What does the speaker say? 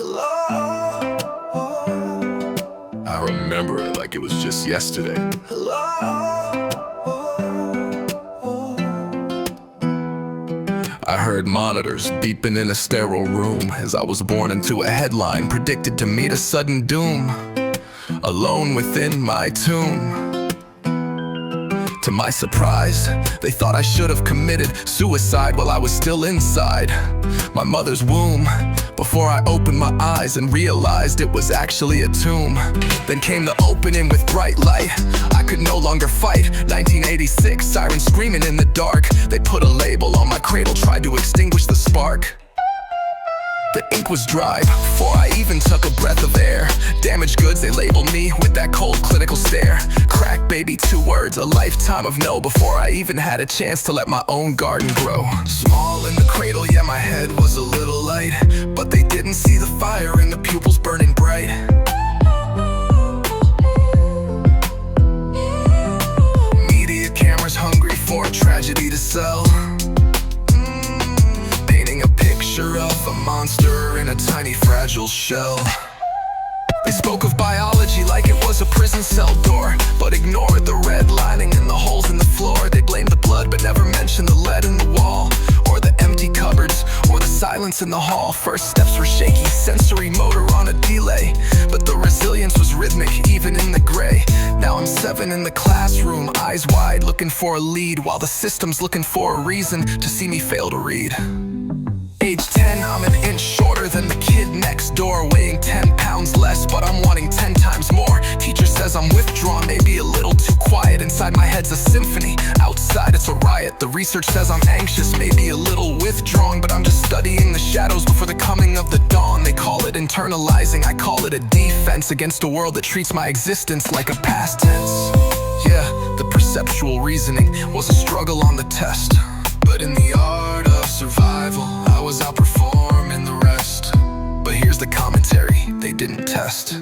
Hello. I remember it like it was just yesterday. Hello. I heard monitors beeping in a sterile room as I was born into a headline predicted to meet a sudden doom. Alone within my tomb. To my surprise, they thought I should have committed suicide while I was still inside my mother's womb. Before I opened my eyes and realized it was actually a tomb. Then came the opening with bright light. I could no longer fight. 1986, sirens screaming in the dark. They put a label on my cradle, tried to extinguish the spark. The ink was dry before I even took a breath of air. Damaged goods, they labeled me with that cold clinical stare. Crack baby, 2 words, a lifetime of no, before I even had a chance to let my own garden grow. Small in the cradle, yeah, my head was a little light, but they didn't see the fire in the pupils burning bright. Media cameras hungry for a tragedy to sell. Of a monster in a tiny fragile shell. They spoke of biology like it was a prison cell door, but ignored the red lining and the holes in the floor. They blamed the blood but never mentioned the lead in the wall, or the empty cupboards, or the silence in the hall. First steps were shaky, sensory motor on a delay, but the resilience was rhythmic even in the gray. Now I'm 7 in the classroom, eyes wide, looking for a lead, while the system's looking for a reason to see me fail to read. Age 10, I'm an inch shorter than the kid next door, weighing 10 pounds less, but I'm wanting 10 times more. Teacher says I'm withdrawn, maybe a little too quiet. Inside my head's a symphony, outside it's a riot. The research says I'm anxious, maybe a little withdrawn, but I'm just studying the shadows before the coming of the dawn. They call it internalizing, I call it a defense against a world that treats my existence like a past tense. Yeah, the perceptual reasoning was a struggle on the test, but in the art of survival, I was outperforming the rest. But here's the commentary they didn't test.